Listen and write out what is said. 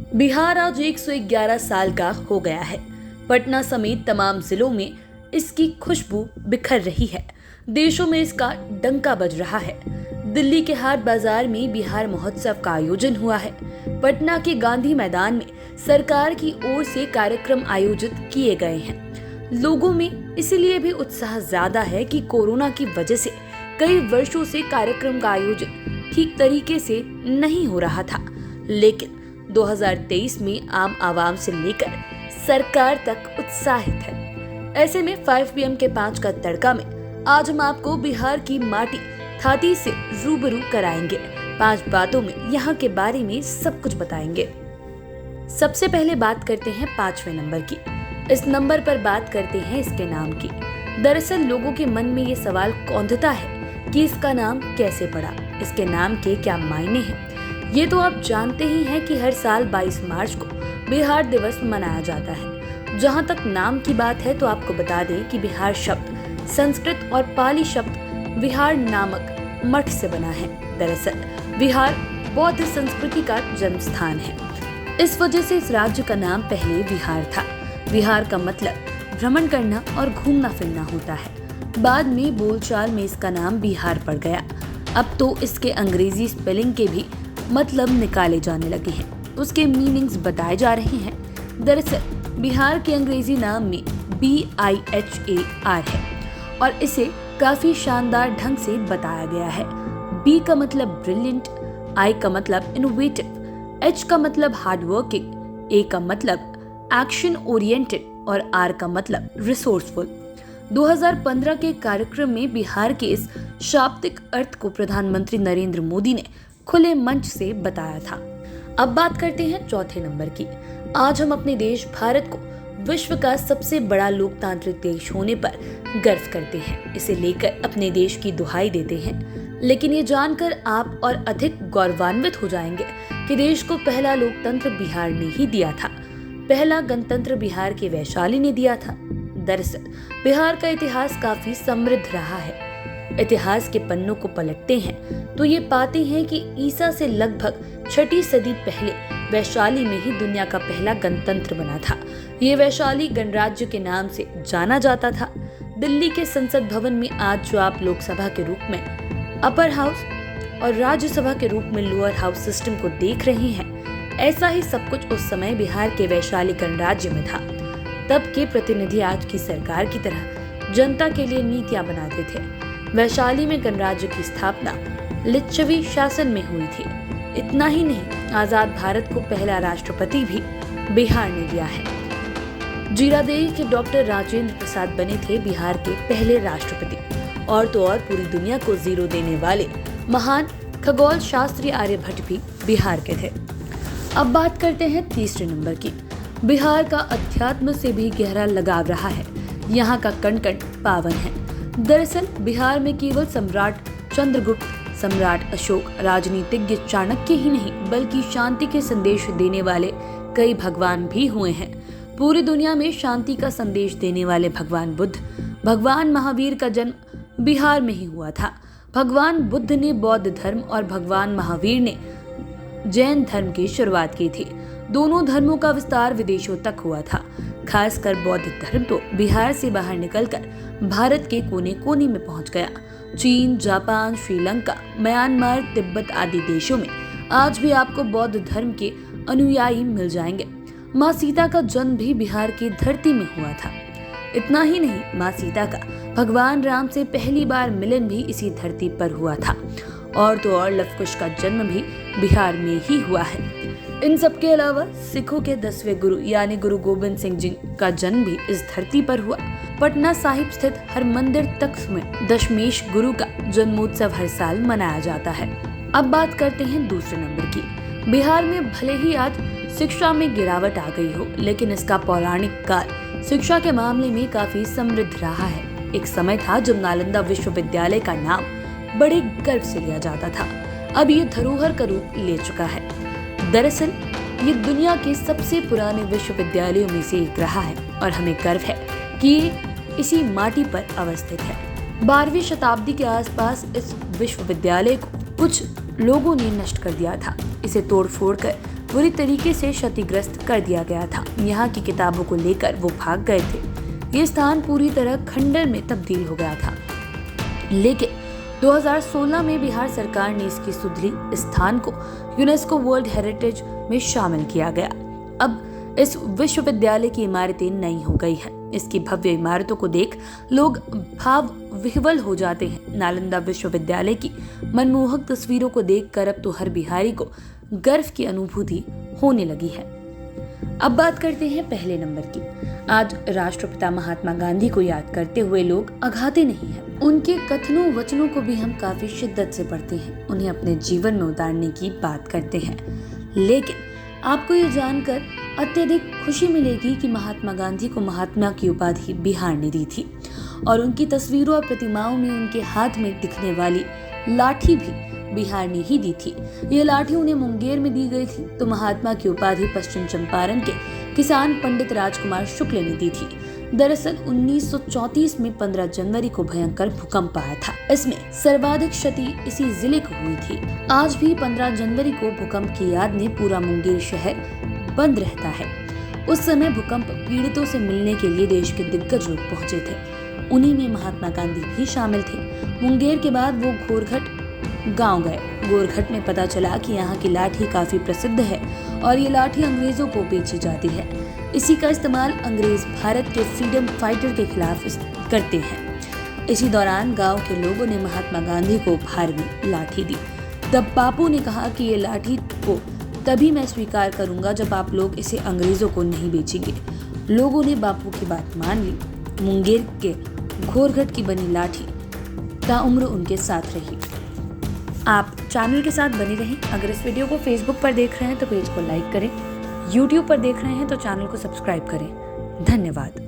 बिहार आज 111 साल का हो गया है। पटना समेत तमाम जिलों में इसकी खुशबू बिखर रही है। देशों में इसका डंका बज रहा है। दिल्ली के हाट बाजार में बिहार महोत्सव का आयोजन हुआ है। पटना के गांधी मैदान में सरकार की ओर से कार्यक्रम आयोजित किए गए हैं। लोगों में इसीलिए भी उत्साह ज्यादा है कि कोरोना की वजह से कई वर्षों से कार्यक्रम का आयोजन ठीक तरीके से नहीं हो रहा था, लेकिन 2023 में आम आवाम से लेकर सरकार तक उत्साहित है। ऐसे में 5 PM के 5 का तड़का में आज हम आपको बिहार की माटी थाती से रूबरू कराएंगे। 5 बातों में यहाँ के बारे में सब कुछ बताएंगे। सबसे पहले बात करते हैं 5वें नंबर की। इस नंबर पर बात करते हैं इसके नाम की। दरअसल लोगों के मन में ये सवाल कौंधता है कि इसका नाम कैसे पड़ा, इसके नाम के क्या मायने हैं। ये तो आप जानते ही हैं कि हर साल 22 मार्च को बिहार दिवस मनाया जाता है। जहाँ तक नाम की बात है तो आपको बता दें कि बिहार शब्द संस्कृत और पाली शब्द विहार नामक मठ से बना है। दरअसल बिहार बौद्ध संस्कृति का जन्म स्थान है। इस वजह से इस राज्य का नाम पहले बिहार था। बिहार का मतलब भ्रमण करना और घूमना फिरना होता है। बाद में बोलचाल में इसका नाम बिहार पड़ गया। अब तो इसके अंग्रेजी स्पेलिंग के भी मतलब निकाले जाने लगे हैं, उसके मीनिंग्स बताए जा रहे हैं। दरअसल बिहार के अंग्रेजी नाम में BIHAR है और इसे काफी शानदार ढंग से बताया गया है। B का मतलब ब्रिलियंट, I का मतलब इनोवेटिव, H का मतलब हार्ड वर्किंग, A का मतलब एक्शन ओरिएंटेड और R का मतलब रिसोर्सफुल। 2015 के कार्यक्रम में बिहार के इस शाब्दिक अर्थ को प्रधानमंत्री नरेंद्र मोदी ने खुले मंच से बताया था। अब बात करते हैं चौथे नंबर की। आज हम अपने देश भारत को विश्व का सबसे बड़ा लोकतांत्रिक देश होने पर गर्व करते हैं। इसे लेकर अपने देश की दुहाई देते हैं। लेकिन ये जानकर आप और अधिक गौरवान्वित हो जाएंगे कि देश को पहला लोकतंत्र बिहार ने ही दिया था। पहला गणतंत्र बिहार के वैशाली ने दिया था। दरअसल बिहार का इतिहास काफी समृद्ध रहा है। इतिहास के पन्नों को पलटते हैं तो ये पाते हैं कि ईसा से लगभग 6वीं सदी पहले वैशाली में ही दुनिया का पहला गणतंत्र बना था। ये वैशाली गणराज्य के नाम से जाना जाता था। दिल्ली के संसद भवन में आज जो आप लोकसभा के रूप में अपर हाउस और राज्यसभा के रूप में लोअर हाउस सिस्टम को देख रहे हैं, ऐसा ही सब कुछ उस समय बिहार के वैशाली गणराज्य में था। तब के प्रतिनिधि आज की सरकार की तरह जनता के लिए नीतियां बनाते थे। वैशाली में गणराज्य की स्थापना लिच्छवी शासन में हुई थी। इतना ही नहीं, आजाद भारत को पहला राष्ट्रपति भी बिहार ने दिया है। जीरादेई के डॉक्टर राजेंद्र प्रसाद बने थे बिहार के पहले राष्ट्रपति। और तो और पूरी दुनिया को जीरो देने वाले महान खगोल शास्त्री आर्यभट्ट भी बिहार के थे। अब बात करते हैं तीसरे नंबर की। बिहार का अध्यात्म से भी गहरा लगाव रहा है। यहाँ का कण कण पावन है। दरअसल बिहार में केवल सम्राट चंद्रगुप्त, सम्राट अशोक, राजनीतिज्ञ चाणक्य ही नहीं बल्कि शांति के संदेश देने वाले कई भगवान भी हुए हैं। पूरी दुनिया में शांति का संदेश देने वाले भगवान बुद्ध, भगवान महावीर का जन्म बिहार में ही हुआ था। भगवान बुद्ध ने बौद्ध धर्म और भगवान महावीर ने जैन धर्म की शुरुआत की थी। दोनों धर्मों का विस्तार विदेशों तक हुआ था। खासकर बौद्ध धर्म तो बिहार से बाहर निकलकर भारत के कोने कोने में पहुंच गया। चीन, जापान, श्रीलंका, म्यांमार, तिब्बत आदि देशों में आज भी आपको बौद्ध धर्म के अनुयायी मिल जाएंगे। माँ सीता का जन्म भी बिहार की धरती में हुआ था। इतना ही नहीं, माँ सीता का भगवान राम से पहली बार मिलन भी इसी धरती पर हुआ था। और तो और लव कुश का जन्म भी बिहार में ही हुआ है। इन सब के अलावा सिखों के 10वें गुरु यानी गुरु गोविंद सिंह जी का जन्म भी इस धरती पर हुआ। पटना साहिब स्थित हरमंदिर तख्त में दशमेश गुरु का जन्मोत्सव हर साल मनाया जाता है। अब बात करते हैं दूसरे नंबर की। बिहार में भले ही आज शिक्षा में गिरावट आ गई हो, लेकिन इसका पौराणिक काल शिक्षा के मामले में काफी समृद्ध रहा है। एक समय था जब नालंदा विश्वविद्यालय का नाम बड़े गर्व से लिया जाता था। अब ये धरोहर का रूप ले चुका है। दरअसल ये दुनिया के सबसे पुराने विश्वविद्यालयों में से एक रहा है और हमें गर्व है कि ये इसी माटी पर अवस्थित है। 12वीं शताब्दी के आसपास इस विश्वविद्यालय को कुछ लोगों ने नष्ट कर दिया था। इसे तोड़ फोड़ कर बुरी तरीके से क्षतिग्रस्त कर दिया गया था। यहाँ की किताबों को लेकर वो भाग गए थे। ये स्थान पूरी तरह खंडर में तब्दील हो गया था, लेकिन 2016 में बिहार सरकार ने इसकी सुधरी स्थान को यूनेस्को वर्ल्ड हेरिटेज में शामिल किया गया। अब इस विश्वविद्यालय की इमारतें नई हो गई हैं। इसकी भव्य इमारतों को देख लोग भाव विह्वल हो जाते हैं। नालंदा विश्वविद्यालय की मनमोहक तस्वीरों को देखकर अब तो हर बिहारी को गर्व की अनुभूति होने लगी है। अब बात करते हैं पहले नंबर की। आज राष्ट्रपिता महात्मा गांधी को याद करते हुए लोग अघाते नहीं हैं। उनके कथनों वचनों को भी हम काफी शिद्दत से पढ़ते हैं, उन्हें अपने जीवन में उतारने की बात करते हैं। लेकिन आपको ये जानकर अत्यधिक खुशी मिलेगी कि महात्मा गांधी को महात्मा की उपाधि बिहार ने दी थी और उनकी तस्वीरों और प्रतिमाओं में उनके हाथ में दिखने वाली लाठी भी बिहार ने ही दी थी। ये लाठी उन्हें मुंगेर में दी गई थी, तो महात्मा की उपाधि पश्चिम चंपारण के किसान पंडित राजकुमार शुक्ल ने दी थी। दरअसल 1934 में 15 जनवरी को भयंकर भूकंप आया था। इसमें सर्वाधिक क्षति इसी जिले को हुई थी। आज भी 15 जनवरी को भूकंप की याद में पूरा मुंगेर शहर बंद रहता है। उस समय भूकंप पीड़ितों से मिलने के लिए देश के दिग्गज लोग पहुंचे थे। उन्हीं में महात्मा गांधी भी शामिल थे। मुंगेर के बाद वो घोरघट गांव गए। गोरघट में पता चला कि यहाँ की लाठी काफी प्रसिद्ध है और ये लाठी अंग्रेजों को बेची जाती है। इसी का इस्तेमाल अंग्रेज भारत के फ्रीडम फाइटर के खिलाफ करते हैं। इसी दौरान गांव के लोगों ने महात्मा गांधी को उपहार में लाठी दी। तब बापू ने कहा कि ये लाठी को तभी मैं स्वीकार करूंगा जब आप लोग इसे अंग्रेजों को नहीं बेचेंगे। लोगों ने बापू की बात मान ली। मुंगेर के घोरघट की बनी लाठी ताउम्र उनके साथ रही। आप चैनल के साथ बने रहें। अगर इस वीडियो को फेसबुक पर देख रहे हैं तो पेज को लाइक करें, यूट्यूब पर देख रहे हैं तो चैनल को सब्सक्राइब करें। धन्यवाद।